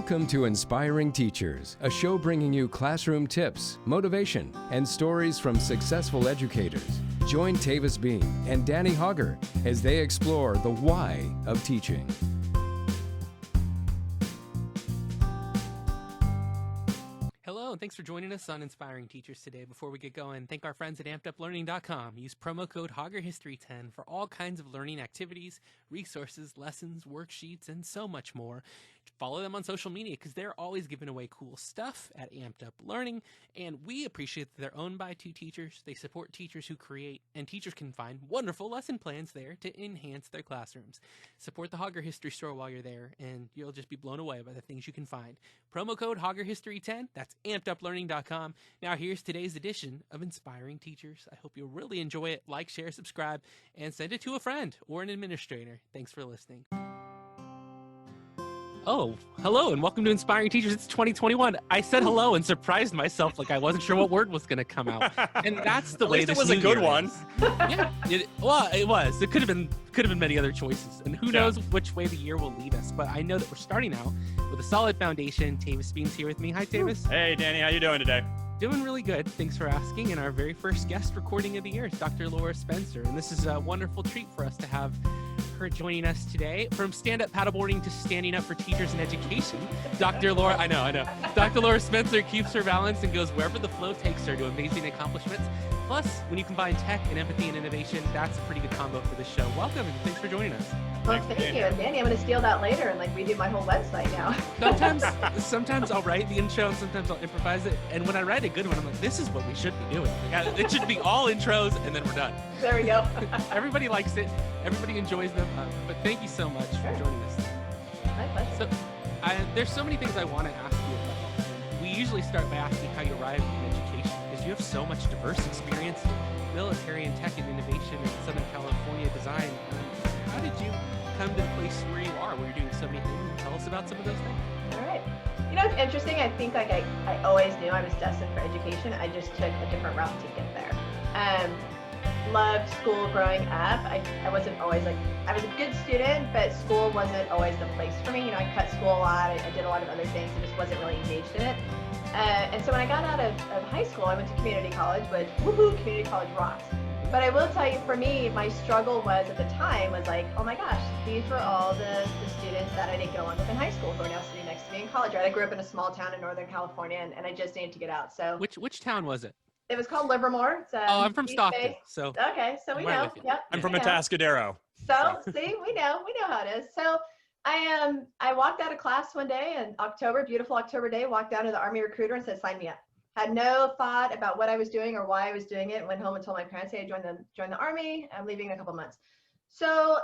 Welcome to Inspiring Teachers, a show bringing you classroom tips, motivation, and stories from successful educators. Join Tavis Bean and Danny Hogger as they explore the why of teaching. Hello, and thanks for joining us on Inspiring Teachers today. Before we get going, thank our friends at AmpedUpLearning.com. Use promo code HoggerHistory10 for all kinds of learning activities, resources, lessons, worksheets, and so much more. Follow them on social media because they're always giving away cool stuff at Amped Up Learning, and we appreciate that they're owned by two teachers. They support teachers who create, and teachers can find wonderful lesson plans there to enhance their classrooms. Support the Hogger History Store while you're there, and you'll just be blown away by the things you can find. Promo code HoggerHistory10, that's AmpedUpLearning.com. Now here's today's edition of Inspiring Teachers. I hope you'll really enjoy it. Like, share, subscribe, and send it to a friend or an administrator. Thanks for listening. Oh, hello and welcome to Inspiring Teachers. It's 2021. I said hello and surprised myself like I wasn't sure what word was going to come out. And that's the way this was a good one. Yeah, it was. It could have been many other choices. And who knows which way the year will lead us. But I know that we're starting out with a solid foundation. Tavis Bean's here with me. Hi, Tavis. Hey, Danny. How you doing today? Doing really good. Thanks for asking. And our very first guest recording of the year is Dr. Laura Spencer. And this is a wonderful treat for us to have her joining us today. From stand-up paddleboarding to standing up for teachers in education, Dr. Laura, I know. Dr. Laura Spencer keeps her balance and goes wherever the flow takes her to amazing accomplishments. Plus, when you combine tech and empathy and innovation, that's a pretty good combo for this show. Welcome and thanks for joining us. Well, thank you. And Danny, I'm going to steal that later and redo my whole website now. Sometimes I'll write the intro and sometimes I'll improvise it. And when I write a good one, I'm like, this is what we should be doing. It should be all intros and then we're done. There we go. Everybody likes it. Everybody enjoys them. But thank you so much for joining us. My pleasure. So, there's so many things I want to ask you about. We usually start by asking how you arrived in education because you have so much diverse experience in military and tech and innovation in Southern California design. How did you come to the place where you are, where you're doing so many things? Tell us about some of those things. All right. You know, it's interesting. I think I always knew I was destined for education. I just took a different route to get there. Loved school growing up. I wasn't always I was a good student, but school wasn't always the place for me. You know, I cut school a lot. I did a lot of other things and just wasn't really engaged in it. And so when I got out of high school, I went to community college, which, woohoo, community college rocks. But I will tell you, for me, my struggle was at the time was oh my gosh, these were all the students that I didn't go on with in high school who are now sitting next to me in college, right? I grew up in a small town in Northern California and I just needed to get out. So which town was it? It was called Livermore. It's, I'm from Stockton. So okay, so we know. Yep, I'm from Atascadero. So see, we know how it is. So I walked out of class one day in October, beautiful October day, walked down to the Army recruiter and said, sign me up. Had no thought about what I was doing or why I was doing it. Went home and told my parents, hey, I joined the Army. I'm leaving in a couple months. So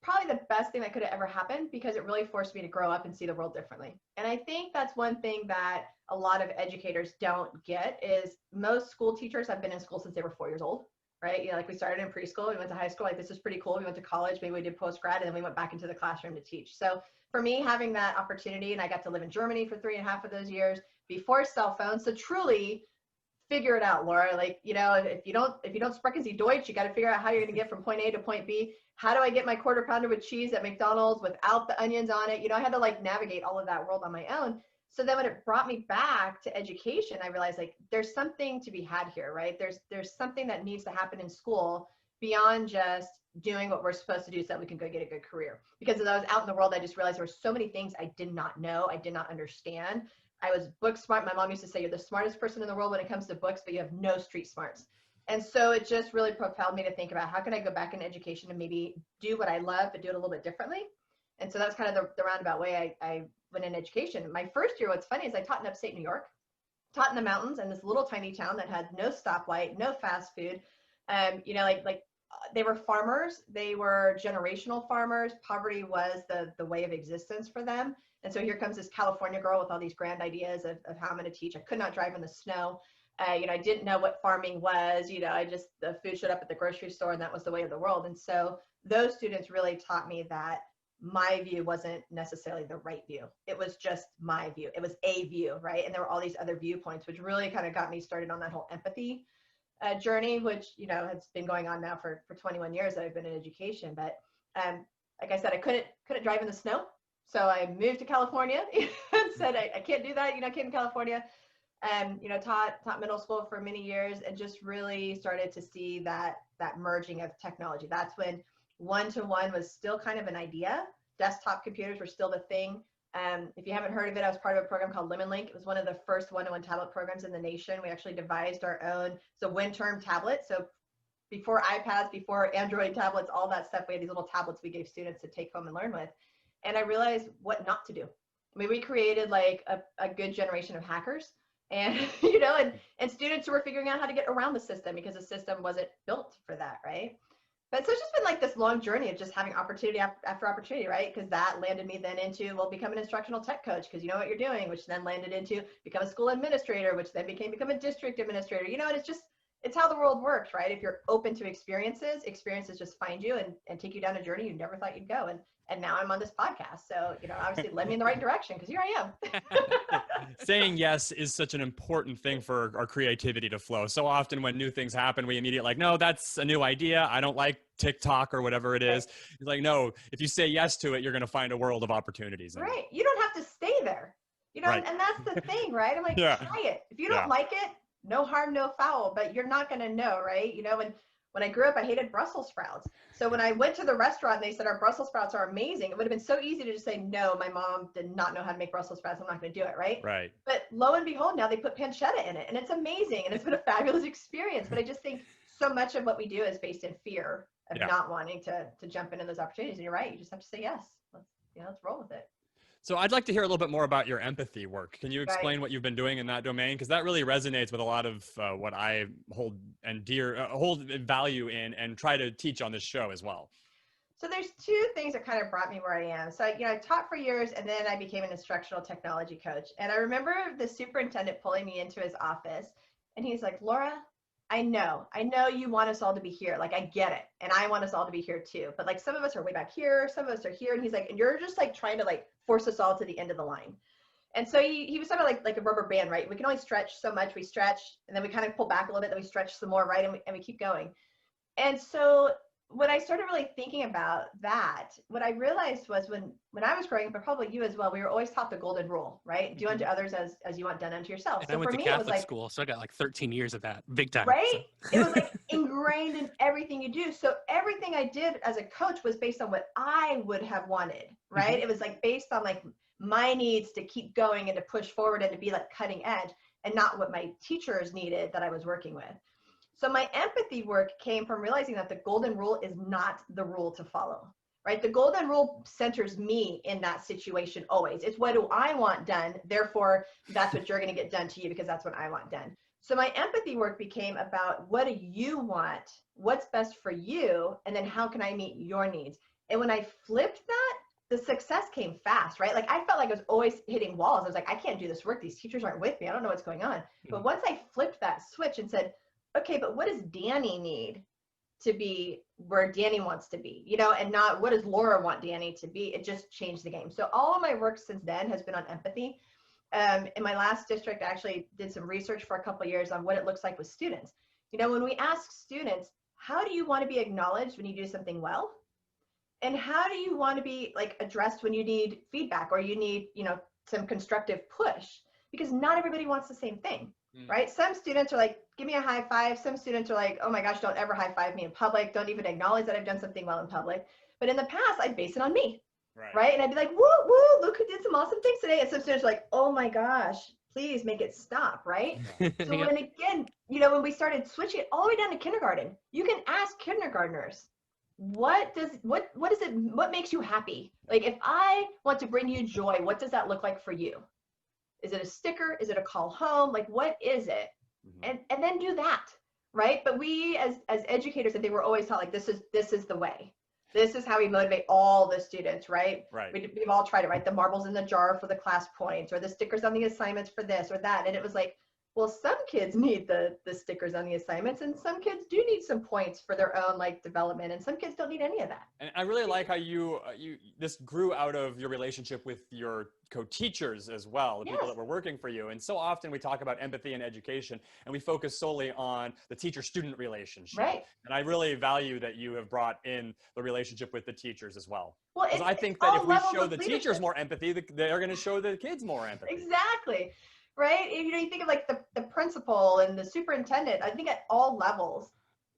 probably the best thing that could have ever happened because it really forced me to grow up and see the world differently. And I think that's one thing that a lot of educators don't get is most school teachers have been in school since they were 4 years old, right? You know, we started in preschool, we went to high school, this is pretty cool. We went to college, maybe we did post-grad, and then we went back into the classroom to teach. So for me, having that opportunity, and I got to live in Germany for 3.5 of those years before cell phones. So truly figure it out, Laura. If you don't sprechen Sie Deutsch, you got to figure out how you're going to get from point A to point B. How do I get my quarter pounder with cheese at McDonald's without the onions on it? I had to navigate all of that world on my own. So then when it brought me back to education, I realized there's something to be had here, right? There's something that needs to happen in school beyond just doing what we're supposed to do so that we can go get a good career. Because as I was out in the world, I just realized there were so many things I did not know, I did not understand. I was book smart. My mom used to say, you're the smartest person in the world when it comes to books, but you have no street smarts. And so it just really propelled me to think about how can I go back in education and maybe do what I love, but do it a little bit differently. And so that's kind of the roundabout way I went in education. My first year, what's funny is I taught in upstate New York, taught in the mountains in this little tiny town that had no stoplight, no fast food. They were farmers. They were generational farmers. Poverty was the way of existence for them. And so here comes this California girl with all these grand ideas of how I'm going to teach. I could not drive in the snow. I didn't know what farming was. The food showed up at the grocery store and that was the way of the world. And so those students really taught me that my view wasn't necessarily the right view. It was just my view. It was a view, right? And there were all these other viewpoints, which really kind of got me started on that whole empathy journey, which, has been going on now for 21 years that I've been in education. But like I said, I couldn't drive in the snow. So I moved to California and said, I can't do that. I came to California and, taught middle school for many years and just really started to see that merging of technology. That's when one-to-one was still kind of an idea. Desktop computers were still the thing. If you haven't heard of it, I was part of a program called LemonLink. It was one of the first one-to-one tablet programs in the nation. We actually devised our own, WinTerm tablet. So before iPads, before Android tablets, all that stuff, we had these little tablets we gave students to take home and learn with. And I realized what not to do. I mean, we created like a good generation of hackers and, and students who were figuring out how to get around the system because the system wasn't built for that, right? But so it's just been like this long journey of just having opportunity after opportunity, right? Because that landed me then into, become an instructional tech coach because you know what you're doing, which then landed into become a school administrator, which then become a district administrator, and it's how the world works, right? If you're open to experiences just find you and take you down a journey you never thought you'd go. And now I'm on this podcast. So, obviously led me in the right direction because here I am. Saying yes is such an important thing for our creativity to flow. So often when new things happen, we immediately no, that's a new idea. I don't like TikTok or whatever it is. Right. It's like, no, if you say yes to it, you're going to find a world of opportunities. Right. You don't have to stay there, right. And that's the thing, right? I'm like, try it. If you don't like it, no harm, no foul, but you're not going to know, right? When I grew up, I hated Brussels sprouts. So when I went to the restaurant and they said, our Brussels sprouts are amazing, it would have been so easy to just say, no, my mom did not know how to make Brussels sprouts. I'm not going to do it, right? Right. But lo and behold, now they put pancetta in it and it's amazing. And it's been a fabulous experience. But I just think so much of what we do is based in fear of not wanting to jump into those opportunities. And you're right. You just have to say yes. Let's roll with it. So I'd like to hear a little bit more about your empathy work. Can you explain what you've been doing in that domain? Because that really resonates with a lot of what I hold in value in and try to teach on this show as well. So there's two things that kind of brought me where I am. So I taught for years and then I became an instructional technology coach. And I remember the superintendent pulling me into his office and he's like, Laura, I know you want us all to be here. Like, I get it. And I want us all to be here too. But like some of us are way back here, some of us are here. And he's like, and you're just like trying to like force us all to the end of the line. And so he was talking about like a rubber band, right? We can only stretch so much. We stretch and then we kind of pull back a little bit, then we stretch some more, right? And we keep going. And so when I started really thinking about that, what I realized was when I was growing up, but probably you as well, we were always taught the golden rule, right? Do unto others as you want done unto yourself. And so I went to Catholic school, so I got like 13 years of that, big time. Right? So. It was like ingrained in everything you do. So everything I did as a coach was based on what I would have wanted, right? Mm-hmm. It was like based on like my needs to keep going and to push forward and to be like cutting edge and not what my teachers needed that I was working with. So my empathy work came from realizing that the golden rule is not the rule to follow, right? The golden rule centers me in that situation always. It's what do I want done? Therefore, that's what you're going to get done to you because that's what I want done. So my empathy work became about what do you want? What's best for you? And then how can I meet your needs? And when I flipped that, the success came fast, right? Like I felt like I was always hitting walls. I was like, I can't do this work. These teachers aren't with me. I don't know what's going on. But once I flipped that switch and said, okay, but what does Danny need to be where Danny wants to be, and not what does Laura want Danny to be? It just changed the game. So all of my work since then has been on empathy. In my last district, I actually did some research for a couple of years on what it looks like with students. When we ask students, how do you want to be acknowledged when you do something well? And how do you want to be like addressed when you need feedback or you need, some constructive push? Because not everybody wants the same thing. Right? Some students are like, give me a high five. Some students are like, oh my gosh, don't ever high five me in public. Don't even acknowledge that I've done something well in public. But in the past, I'd base it on me. Right? And I'd be like, woo, woo, look who did some awesome things today. And some students are like, oh my gosh, please make it stop. Right? So when again, when we started switching it all the way down to kindergarten, you can ask kindergartners, what makes you happy? Like if I want to bring you joy, what does that look like for you? Is it a sticker? Is it a call home? Like, what is it? Mm-hmm. And then do that, right? But we as educators, I think we're always taught like, this is the way. This is how we motivate all the students, right? Right. We've all tried it, right? The marbles in the jar for the class points or the stickers on the assignments for this or that. And it was like, well, some kids need the stickers on the assignments, and some kids do need some points for their own like development, and some kids don't need any of that. And I really like how you this grew out of your relationship with your co-teachers as well, the people Yes. that were working for you. And so often we talk about empathy in education, and we focus solely on the teacher-student relationship. Right. And I really value that you have brought in the relationship with the teachers as well. Well, Because I think that if we show the teachers more empathy, they're going to show the kids more empathy. Exactly. Right. And, you think of like the principal and the superintendent, I think at all levels,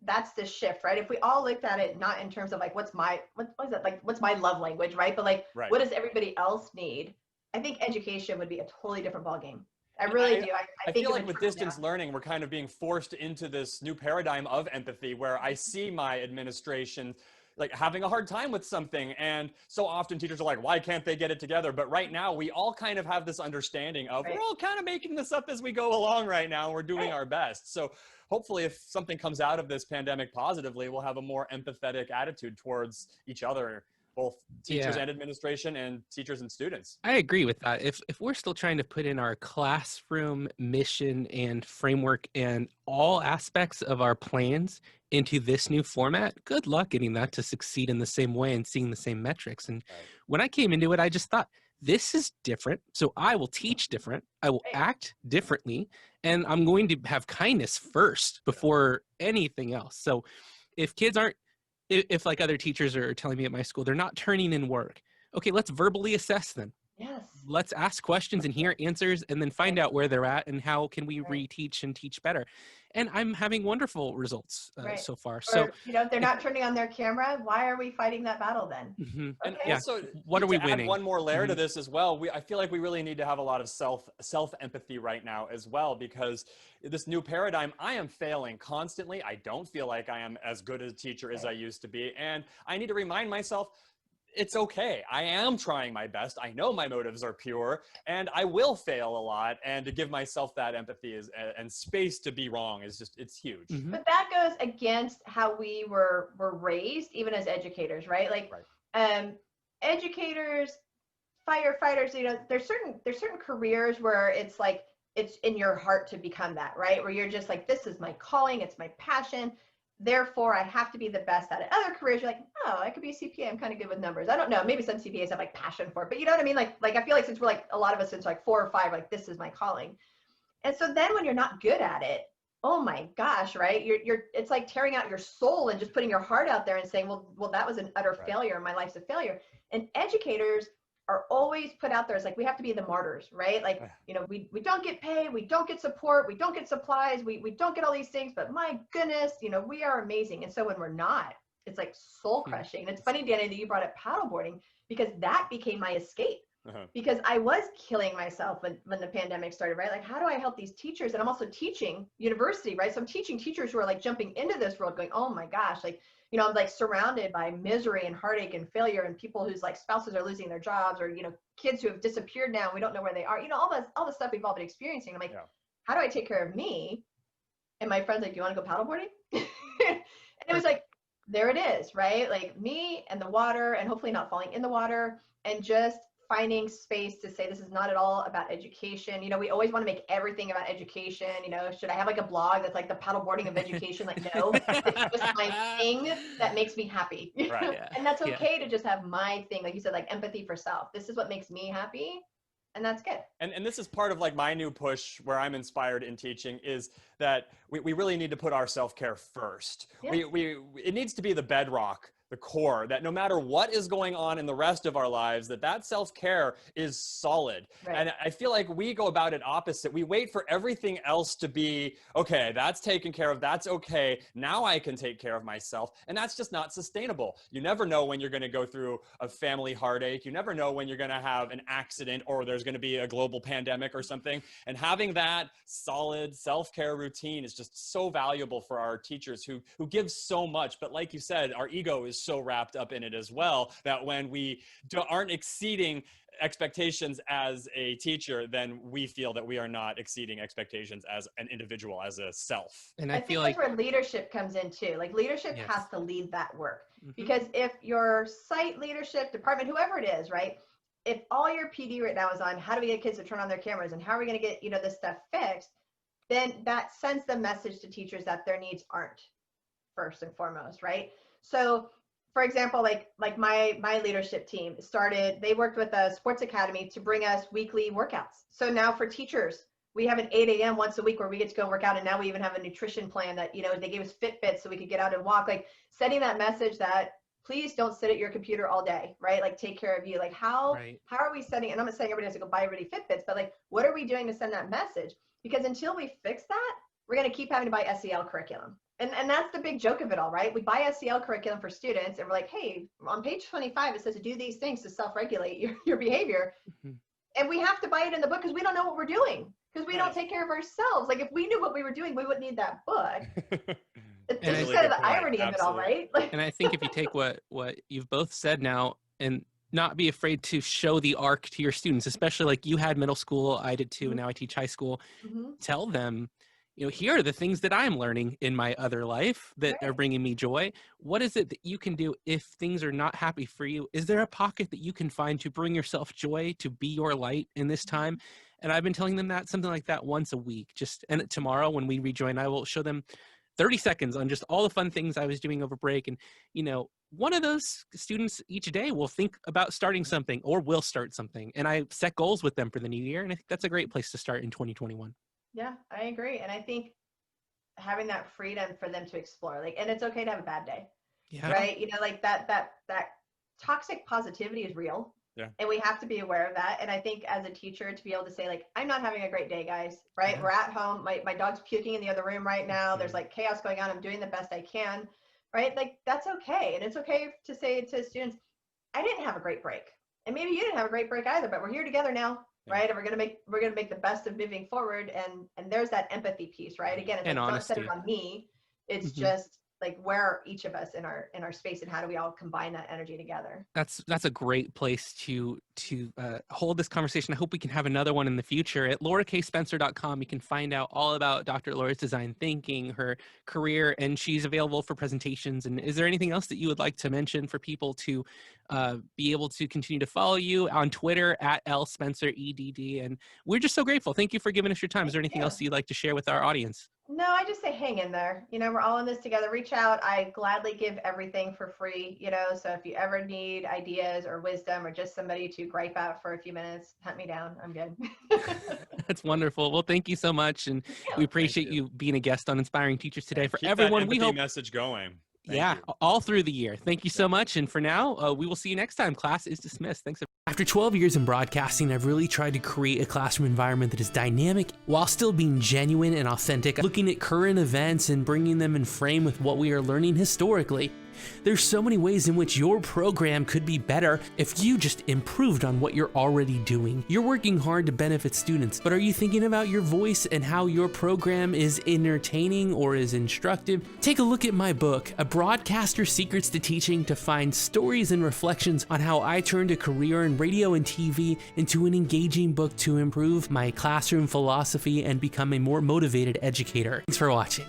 that's the shift, right? If we all looked at it, not in terms of like, what's my love language, right? But like, Right. what does everybody else need? I think education would be a totally different ballgame. I really do. I think feel like with distance learning, we're kind of being forced into this new paradigm of empathy where I see my administration like having a hard time with something. And so often teachers are like, why can't they get it together? But right now we all kind of have this understanding of we're all kind of making this up as we go along right now. And we're doing our best. So hopefully if something comes out of this pandemic positively, we'll have a more empathetic attitude towards each other, both teachers and administration and teachers and students. I agree with that. If we're still trying to put in our classroom mission and framework and all aspects of our plans into this new format, good luck getting that to succeed in the same way and seeing the same metrics. And when I came into it, I just thought, this is different. So I will teach different. I will act differently. And I'm going to have kindness first before anything else. So if kids aren't, if like other teachers are telling me at my school, they're not turning in work. Okay, let's verbally assess them. Yes. Let's ask questions and hear answers and then find out where they're at and how can we reteach and teach better. And I'm having wonderful results so far. So, they're not turning on their camera. Why are we fighting that battle then? Mm-hmm. And yeah. also, what are we add winning? one more layer to this as well. I feel like we really need to have a lot of self empathy right now as well, because this new paradigm, I am failing constantly. I don't feel like I am as good a teacher as I used to be. And I need to remind myself, it's okay. I am trying my best. I know my motives are pure and I will fail a lot. And to give myself that empathy and space to be wrong is just, it's huge. Mm-hmm. But that goes against how we were raised, even as educators, right? Like, educators, firefighters, there's certain careers where it's like, it's in your heart to become that, right? Where you're just like, this is my calling. It's my passion. Therefore, I have to be the best at it. Other careers, you're like, oh, I could be a CPA. I'm kind of good with numbers. I don't know. Maybe some CPAs have like passion for it, but you know what I mean? Like I feel like since we're like a lot of us since like 4 or 5, like this is my calling. And so then when you're not good at it, oh my gosh, right? It's like tearing out your soul and just putting your heart out there and saying, well, that was an utter failure. My life's a failure. And educators are always put out there as like, we have to be the martyrs, right? Like, we don't get paid, we don't get support, we don't get supplies, we don't get all these things, but my goodness, we are amazing. And so when we're not, it's like soul crushing. And it's funny, Danny, that you brought up paddleboarding, because that became my escape. Because I was killing myself when the pandemic started, right? Like, how do I help these teachers? And I'm also teaching university, right? So I'm teaching teachers who are like jumping into this world going, oh my gosh, like, I'm like surrounded by misery and heartache and failure and people whose like spouses are losing their jobs, or, kids who have disappeared now. And we don't know where they are, all the stuff we've all been experiencing. I'm like, how do I take care of me? And my friend's like, do you want to go paddleboarding? And it was like, there it is, right? Like me and the water, and hopefully not falling in the water, and just finding space to say, this is not at all about education. We always want to make everything about education. Should I have like a blog that's like the paddleboarding of education? Like, no, it's just my thing that makes me happy. Right. And that's okay to just have my thing. Like you said, like empathy for self. This is what makes me happy. And that's good. And this is part of like my new push where I'm inspired in teaching, is that we really need to put our self-care first. Yes. It needs to be the bedrock, the core, that no matter what is going on in the rest of our lives, that self-care is solid. Right. And I feel like we go about it opposite. We wait for everything else to be, okay, that's taken care of, that's okay, now I can take care of myself. And that's just not sustainable. You never know when you're going to go through a family heartache. You never know when you're going to have an accident, or there's going to be a global pandemic or something. And having that solid self-care routine is just so valuable for our teachers who give so much. But like you said, our ego is so wrapped up in it as well, that when we aren't exceeding expectations as a teacher, then we feel that we are not exceeding expectations as an individual, as a self. And I I feel think like that's where leadership comes in too. Like leadership Yes. has to lead that work. Mhm. Because if your site leadership department, whoever it is, right? If all your PD right now is on how do we get kids to turn on their cameras and how are we going to get, this stuff fixed, then that sends the message to teachers that their needs aren't first and foremost, right? So for example, like my leadership team they worked with a sports academy to bring us weekly workouts. So now for teachers, we have an 8 a.m. once a week where we get to go work out. And now we even have a nutrition plan that, they gave us Fitbits so we could get out and walk, like setting that message that please don't sit at your computer all day, right? Like take care of you. Like how are we setting, and I'm not saying everybody has to go buy everybody Fitbits, but like, what are we doing to send that message? Because until we fix that, we're going to keep having to buy SEL curriculum. And that's the big joke of it all, right? We buy SEL curriculum for students and we're like, hey, on page 25, it says to do these things to self-regulate your behavior. Mm-hmm. And we have to buy it in the book because we don't know what we're doing, because we don't take care of ourselves. Like if we knew what we were doing, we wouldn't need that book. It's just kind of the irony of it all, right? And I think if you take what you've both said now and not be afraid to show the arc to your students, especially like you had middle school, I did too, and now I teach high school, tell them, here are the things that I'm learning in my other life that are bringing me joy. What is it that you can do if things are not happy for you? Is there a pocket that you can find to bring yourself joy, to be your light in this time? And I've been telling them that, something like that once a week. And tomorrow when we rejoin, I will show them 30 seconds on just all the fun things I was doing over break. And, one of those students each day will think about starting something or will start something. And I set goals with them for the new year. And I think that's a great place to start in 2021. Yeah, I agree. And I think having that freedom for them to explore, and it's okay to have a bad day, right? Like that toxic positivity is real. Yeah. And we have to be aware of that. And I think as a teacher to be able to say like, I'm not having a great day, guys, right? Yeah. We're at home. My dog's puking in the other room right now. There's like chaos going on. I'm doing the best I can, right? Like that's okay. And it's okay to say to students, I didn't have a great break. And maybe you didn't have a great break either, but we're here together now. Right. And we're gonna make the best of moving forward. And there's that empathy piece, right? Again, it's like, don't set it on me. It's just like, where are each of us in our space, and how do we all combine that energy together? That's a great place to hold this conversation. I hope we can have another one in the future. At laurakSpencer.com, you can find out all about Dr. Laura's design thinking, her career, and she's available for presentations. And is there anything else that you would like to mention for people to be able to continue to follow you on Twitter at @LSpencerEDD? And we're just so grateful. Thank you for giving us your time. Is there anything else you'd like to share with our audience? No, I just say hang in there. We're all in this together. Reach out. I gladly give everything for free, so if you ever need ideas or wisdom or just somebody to gripe out for a few minutes, hunt me down. I'm good. That's wonderful. Well, thank you so much. And we appreciate you being a guest on Inspiring Teachers today. For everyone, we hope message going. Thank you. All through the year. Thank you so much. And for now, we will see you next time. Class is dismissed. Thanks. After 12 years in broadcasting, I've really tried to create a classroom environment that is dynamic while still being genuine and authentic, looking at current events and bringing them in frame with what we are learning historically. There's so many ways in which your program could be better if you just improved on what you're already doing. You're working hard to benefit students, but are you thinking about your voice and how your program is entertaining or is instructive? Take a look at my book, A Broadcaster's Secrets to Teaching, to find stories and reflections on how I turned a career in radio and TV into an engaging book to improve my classroom philosophy and become a more motivated educator. Thanks for watching.